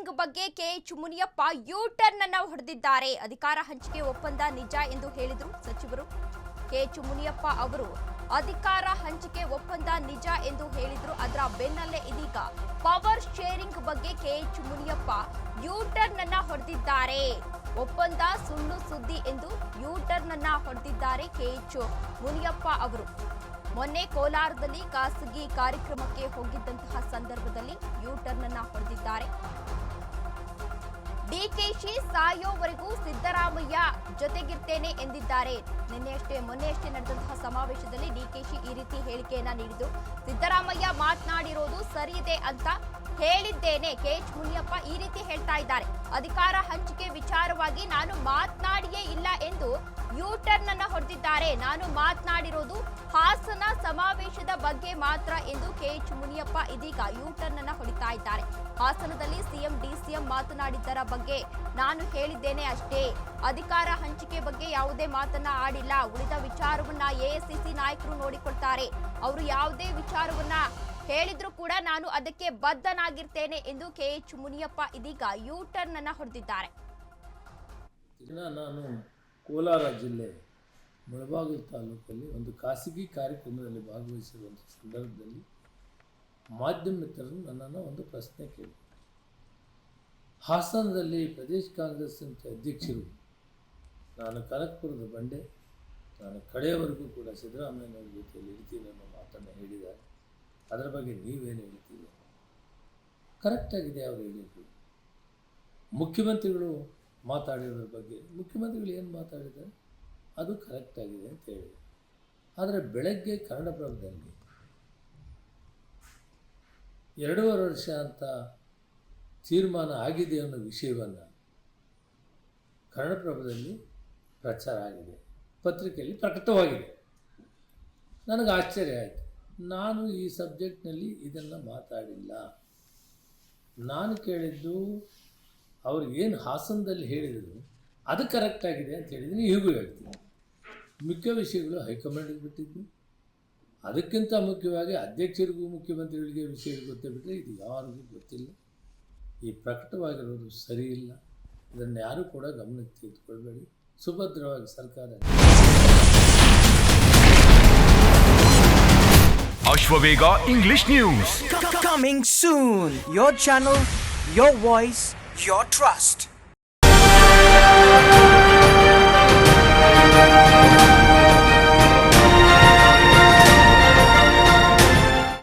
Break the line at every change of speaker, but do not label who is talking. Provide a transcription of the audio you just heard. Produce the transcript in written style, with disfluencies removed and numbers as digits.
Sharing ಬಗ್ಗೆ K H Muniyappa you-turn ಅನ್ನು ಹೊಡೆದಿದ್ದಾರೆ. ಅಧಿಕಾರ ಹಂಚಿಕೆ ಒಪ್ಪಂದ ನಿಜ ಎಂದು ಹೇಳಿದರು ಸಚಿವರು. ಕೆಎಚ್ ಮುನಿಯಪ್ಪ ಅವರು ಅಧಿಕಾರ ಹಂಚಿಕೆ ಒಪ್ಪಂದ ನಿಜ ಎಂದು ಹೇಳಿದ್ರು. ಅದರ ಬೆನ್ನಲ್ಲೇ ಇದೀಗ ಪವರ್ ಶೇರಿಂಗ್ ಬಗ್ಗೆ ಕೆಎಚ್ ಮುನಿಯಪ್ಪ ಯೂ-ಟರ್ನ್ ಅನ್ನು ಹೊಡೆದಿದ್ದಾರೆ. ಒಪ್ಪಂದ ಸುಳ್ಳು ಸುದ್ದಿ ಎಂದು ಯೂ-ಟರ್ನ್ ಅನ್ನು ಹೊಡೆದಿದ್ದಾರೆ ಕೆಎಚ್ ಮುನಿಯಪ್ಪ ಅವರು. ಮೊನ್ನೆ ಕೋಲಾರದಲ್ಲಿ ಖಾಸಗಿ ಕಾರ್ಯಕ್ರಮಕ್ಕೆ ಹೋಗಿದ್ದಂತಹ ಸಂದರ್ಭದಲ್ಲಿ ಯೂ-ಟರ್ನ್ ಅನ್ನು ಹೊಡೆದಿದ್ದಾರೆ. ಡಿಕೆಶಿ ಸಾಯೋವರೆಗೂ ಸಿದ್ದರಾಮಯ್ಯ ಜೊತೆಗಿರ್ತೇನೆ ಎಂದಿದ್ದಾರೆ. ಮೊನ್ನೆಯಷ್ಟೇ ನಡೆದಂತಹ ಸಮಾವೇಶದಲ್ಲಿ ಡಿಕೆಶಿ ಈ ರೀತಿ ಹೇಳಿಕೆಯನ್ನ ನೀಡಿದ್ದು, ಸಿದ್ದರಾಮಯ್ಯ ಮಾತನಾಡಿರೋದು ಸರಿ ಇದೆ ಅಂತ ಹೇಳಿದ್ದೇನೆ. ಕೆಎಚ್ ಮುನಿಯಪ್ಪ ಈ ರೀತಿ ಹೇಳ್ತಾ ಇದ್ದಾರೆ. ಅಧಿಕಾರ ಹಂಚಿಕೆ ವಿಚಾರವಾಗಿ ನಾನು ಮಾತನಾಡಿಯೇ ಇಲ್ಲ ಎಂದು ಯೂ-ಟರ್ನ್ ಅನ್ನ ಹೊಡೆದಿದ್ದಾರೆ. ನಾನು ಮಾತನಾಡಿರೋದು ಹಾಸನ ಸಮಾವೇಶದ ಬಗ್ಗೆ ಮಾತ್ರ ಎಂದು ಕೆಎಚ್ ಮುನಿಯಪ್ಪ ಇದೀಗ ಯೂ-ಟರ್ನ್ ಅನ್ನ ಹೊಡಿತಾ ಇದ್ದಾರೆ. ಹಾಸನದಲ್ಲಿ ಸಿಎಂ ಡಿಸಿಎಂ ಮಾತನಾಡಿದ್ದರ ಬಗ್ಗೆ ನಾನು ಹೇಳಿದ್ದೇನೆ ಅಷ್ಟೇ. ಅಧಿಕಾರ ಹಂಚಿಕೆ ಬಗ್ಗೆ ಯಾವುದೇ ಮಾತನ್ನ ಆಡಿಲ್ಲ. ಉಳಿದ ವಿಚಾರವನ್ನ ಎಐಸಿಸಿ ನಾಯಕರು ನೋಡಿಕೊಳ್ತಾರೆ. ಅವರು ಯಾವುದೇ ವಿಚಾರವನ್ನ ಹೇಳಿದ್ರು ಕೂಡ ನಾನು ಅದಕ್ಕೆ ಬದ್ಧನಾಗಿರ್ತೇನೆ ಎಂದು ಕೆಎಚ್ ಮುನಿಯಪ್ಪ ಇದೀಗ ಯೂ-ಟರ್ನ್ ಅನ್ನ ಹೊಡೆದಿದ್ದಾರೆ.
ನಾನು ಕೋಲಾರ ಜಿಲ್ಲೆ ಮುಳಬಾಗಿಲು ತಾಲೂಕಲ್ಲಿ ಒಂದು ಖಾಸಗಿ ಕಾರ್ಯಕ್ರಮದಲ್ಲಿ ಭಾಗವಹಿಸಿರುವಂಥ ಸಂದರ್ಭದಲ್ಲಿ ಮಾಧ್ಯಮ ಮಿತ್ರರು ನನ್ನನ್ನು ಒಂದು ಪ್ರಶ್ನೆ ಕೇಳಿದರು. ಹಾಸನದಲ್ಲಿ ಪ್ರದೇಶ ಕಾಂಗ್ರೆಸ್ ಅಂತ ಅಧ್ಯಕ್ಷರು, ನಾನು ಕನಕಪುರದ ಬಂಡೆ, ನಾನು ಕಡೆಯವರೆಗೂ ಕೂಡ ಸಿದ್ದರಾಮಯ್ಯನವ್ರ ಜೊತೆಯಲ್ಲಿ ಇರ್ತೀನಿ ಅನ್ನೋ ಮಾತನ್ನು ಹೇಳಿದ್ದಾರೆ. ಅದರ ಬಗ್ಗೆ ನೀವೇನು ಹೇಳ್ತೀವಿ? ಕರೆಕ್ಟಾಗಿದೆ ಅವರು ಹೇಳಿದ್ರು. ಮುಖ್ಯಮಂತ್ರಿಗಳು ಮಾತಾಡಿರೋದ್ರ ಬಗ್ಗೆ ಮುಖ್ಯಮಂತ್ರಿಗಳು ಏನು ಮಾತಾಡಿದ್ದಾರೆ ಅದು ಕರೆಕ್ಟಾಗಿದೆ ಅಂತ ಹೇಳಿದೆ. ಆದರೆ ಬೆಳಗ್ಗೆ ಕನ್ನಡಪ್ರಭದಲ್ಲಿ 2.5 ವರ್ಷ ಅಂತ ತೀರ್ಮಾನ ಆಗಿದೆ ಅನ್ನೋ ವಿಷಯವನ್ನು ಕನ್ನಡಪ್ರಭದಲ್ಲಿ ಪ್ರಚಾರ ಆಗಿದೆ, ಪತ್ರಿಕೆಯಲ್ಲಿ ಪ್ರಕಟವಾಗಿದೆ. ನನಗೆ ಆಶ್ಚರ್ಯ ಆಯಿತು. ನಾನು ಈ ಸಬ್ಜೆಕ್ಟ್ನಲ್ಲಿ ಇದನ್ನು ಮಾತಾಡಿಲ್ಲ. ನಾನು ಕೇಳಿದ್ದು ಅವ್ರು ಏನು ಹಾಸನದಲ್ಲಿ ಹೇಳಿದರು ಅದು ಕರೆಕ್ಟಾಗಿದೆ ಅಂತ ಹೇಳಿದ್ದೀನಿ. ಹೀಗೂ ಹೇಳ್ತೀನಿ, ಮುಖ್ಯ ವಿಷಯಗಳು ಹೈಕಮಾಂಡಿಗೆ ಬಿಟ್ಟಿದ್ದು. ಅದಕ್ಕಿಂತ ಮುಖ್ಯವಾಗಿ ಅಧ್ಯಕ್ಷರಿಗೂ ಮುಖ್ಯಮಂತ್ರಿಗಳಿಗೆ ವಿಷಯಗಳು ಗೊತ್ತೇ ಬಿಟ್ಟರೆ ಇದು ಯಾರಿಗೂ ಗೊತ್ತಿಲ್ಲ. ಈ ಪ್ರಕಟವಾಗಿರೋದು ಸರಿ ಇಲ್ಲ. ಇದನ್ನು ಯಾರೂ ಕೂಡ ಗಮನಕ್ಕೆ ತೆಗೆದುಕೊಳ್ಬೇಡಿ. ಸುಭದ್ರವಾಗಿ ಸರ್ಕಾರ.
Ashwavega English News.
Coming soon. Your channel, your voice, your trust.